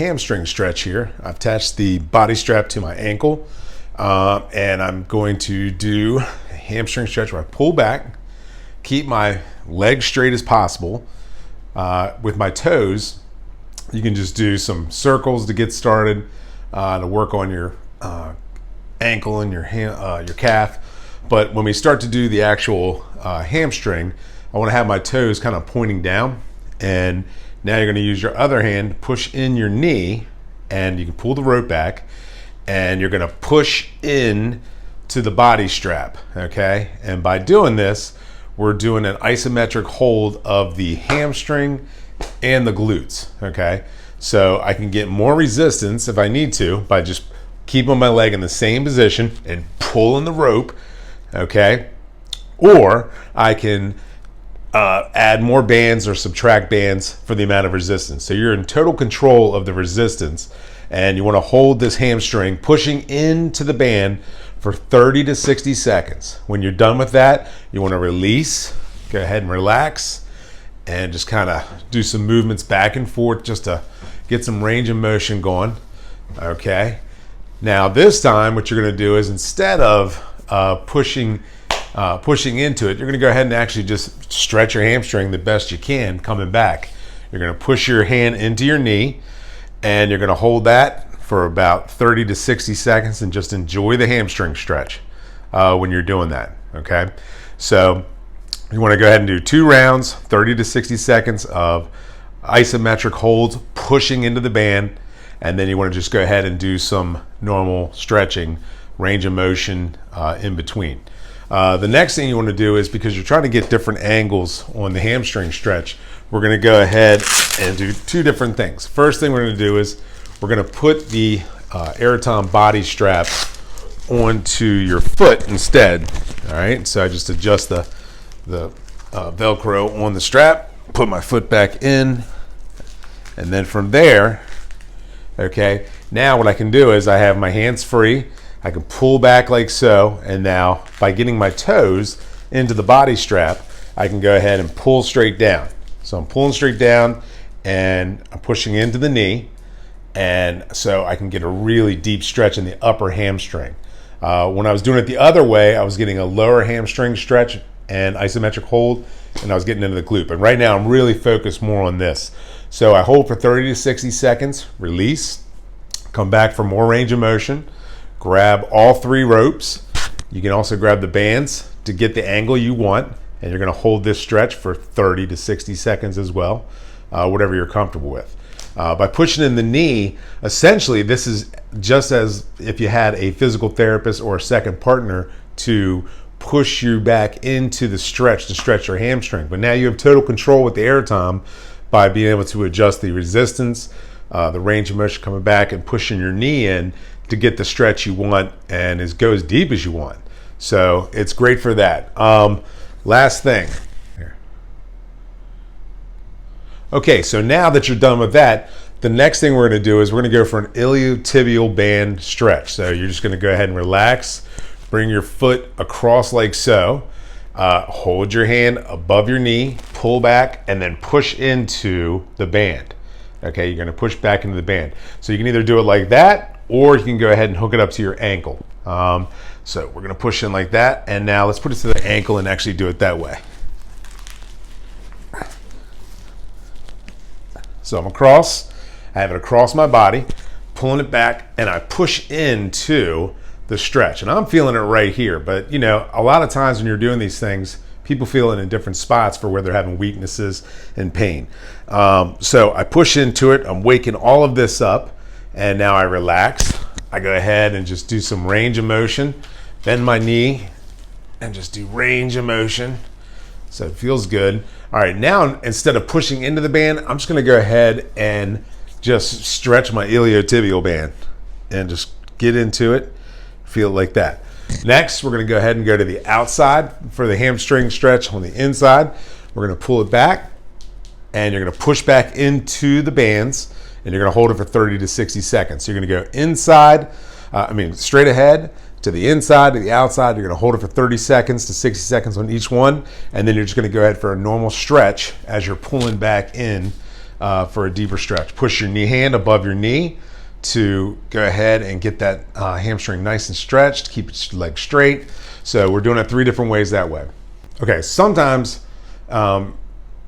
hamstring stretch here. I've attached the body strap to my ankle, and I'm going to do a hamstring stretch where I pull back, keep my legs straight as possible. With my toes, you can just do some circles to get started, to work on your ankle and your calf. But when we start to do the actual hamstring, I want to have my toes kind of pointing down, and now you're going to use your other hand to push in your knee, and you can pull the rope back, and you're going to push in to the body strap, okay? And by doing this, we're doing an isometric hold of the hamstring and the glutes, okay? So I can get more resistance if I need to by just keeping my leg in the same position and pulling the rope, okay? Or I can add more bands or subtract bands for the amount of resistance. So you're in total control of the resistance, and you want to hold this hamstring pushing into the band for 30 to 60 seconds. When you're done with that, you want to release, go ahead and relax, and just kind of do some movements back and forth just to get some range of motion going, okay? Now this time what you're going to do is, instead of pushing into it, you're going to go ahead and actually just stretch your hamstring the best you can coming back. You're going to push your hand into your knee, and you're going to hold that for about 30 to 60 seconds and just enjoy the hamstring stretch when you're doing that, okay? So you want to go ahead and do 2 rounds, 30 to 60 seconds of isometric holds, pushing into the band, and then you want to just go ahead and do some normal stretching, range of motion in between. The next thing you want to do is, because you're trying to get different angles on the hamstring stretch, we're going to go ahead and do 2 different things. First thing we're going to do is we're going to put the Aratom body strap onto your foot instead. All right, so I just adjust the Velcro on the strap, put my foot back in, and then from there, okay, now what I can do is I have my hands free. I can pull back like so, and now by getting my toes into the body strap, I can go ahead and pull straight down. So I'm pulling straight down, and I'm pushing into the knee, and so I can get a really deep stretch in the upper hamstring. When I was doing it the other way, I was getting a lower hamstring stretch and isometric hold, and I was getting into the glute. But right now I'm really focused more on this. So I hold for 30 to 60 seconds, release, come back for more range of motion, grab all 3 ropes. You can also grab the bands to get the angle you want, and you're going to hold this stretch for 30 to 60 seconds as well, whatever you're comfortable with. By pushing in the knee, essentially this is just as if you had a physical therapist or a second partner to push you back into the stretch to stretch your hamstring. But now you have total control with the Aratom by being able to adjust the resistance, the range of motion coming back, and pushing your knee in to get the stretch you want and go as deep as you want. So it's great for that. Last thing. Here. Okay, so now that you're done with that, the next thing we're going to do is we're going to go for an iliotibial band stretch. So you're just going to go ahead and relax, bring your foot across like so, hold your hand above your knee, pull back, and then push into the band. Okay, you're going to push back into the band. So you can either do it like that, or you can go ahead and hook it up to your ankle. So we're going to push in like that, and now let's put it to the ankle and actually do it that way. So I'm across, I have it across my body, pulling it back, and I push into the stretch. And I'm feeling it right here, but you know, a lot of times when you're doing these things, people feel it in different spots for where they're having weaknesses and pain. So I push into it, I'm waking all of this up, and now I relax. I go ahead and just do some range of motion, bend my knee, and just do range of motion. So it feels good. All right, now instead of pushing into the band, I'm just gonna go ahead and just stretch my iliotibial band and just get into it, feel it like that. Next, we're gonna go ahead and go to the outside for the hamstring stretch on the inside. We're gonna pull it back, and you're gonna push back into the bands, and you're gonna hold it for 30 to 60 seconds. So you're gonna go inside, straight ahead, to the inside, to the outside. You're gonna hold it for 30 seconds to 60 seconds on each one, and then you're just gonna go ahead for a normal stretch as you're pulling back in for a deeper stretch. Push your knee hand above your knee to go ahead and get that hamstring nice and stretched, keep your leg straight. So we're doing it 3 different ways that way. Okay, sometimes the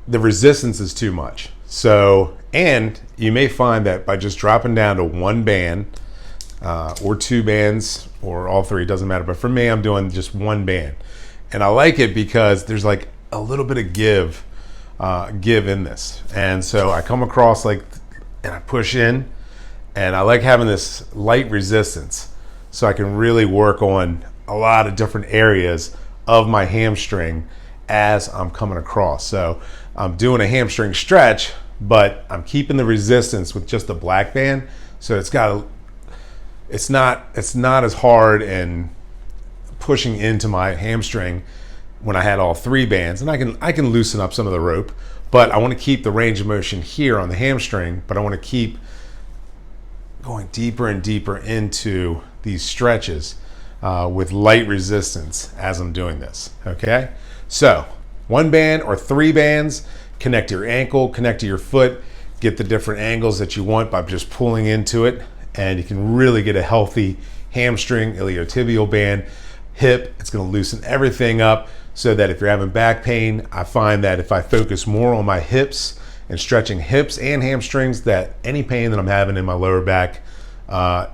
resistance is too much. So, and you may find that by just dropping down to 1 band or 2 bands or all 3, it doesn't matter. But for me, I'm doing just 1 band. And I like it because there's like a little bit of give in this. And so I come across and I push in, and I like having this light resistance so I can really work on a lot of different areas of my hamstring as I'm coming across. So I'm doing a hamstring stretch, but I'm keeping the resistance with just the black band. So it's not as hard and pushing into my hamstring when I had all 3 bands. And I can loosen up some of the rope, but I want to keep the range of motion here on the hamstring, but I want to keep going deeper and deeper into these stretches with light resistance as I'm doing this. Okay, so 1 band or 3 bands, connect to your ankle, connect to your foot, get the different angles that you want by just pulling into it, and you can really get a healthy hamstring, iliotibial band, hip. It's going to loosen everything up so that if you're having back pain, I find that if I focus more on my hips and stretching hips and hamstrings, that any pain that I'm having in my lower back,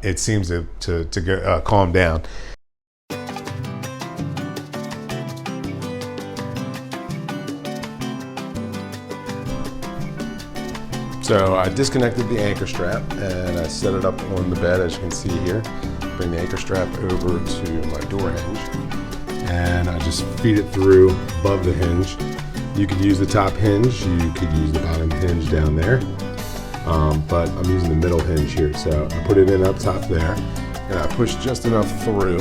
it seems to go, calm down. So I disconnected the anchor strap and I set it up on the bed, as you can see here. Bring the anchor strap over to my door hinge, and I just feed it through above the hinge. You could use the top hinge, you could use the bottom hinge down there, but I'm using the middle hinge here. So I put it in up top there, and I push just enough through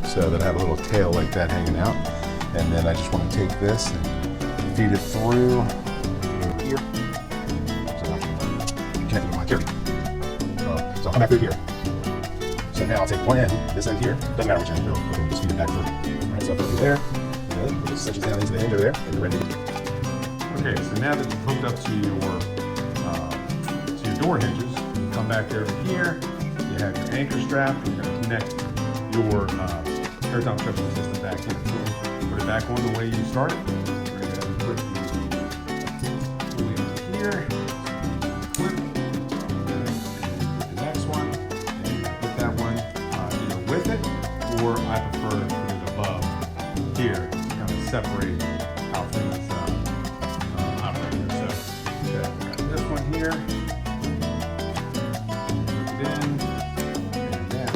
so that I have a little tail like that hanging out. And then I just want to take this and feed it through here. Connected with my carry. So I'll come back through here. So now I'll take one end, this end here, doesn't matter which end, we'll just feed it back through. Alright, so I'll put it there, and put it cinches down into the hinge over there, and you're ready. Okay, so now that you've hooked up to your door hinges, you come back over here, you have your anchor strap, and you're going to connect your Aratom stretching system back in. Put it back on the way you started. We're going to put the pulley over here. Or I prefer to put it above here to kind of separate how things operate here. So got this one here, put it in, and now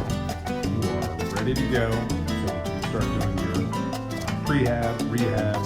you are ready to go. So you can start doing your prehab, rehab,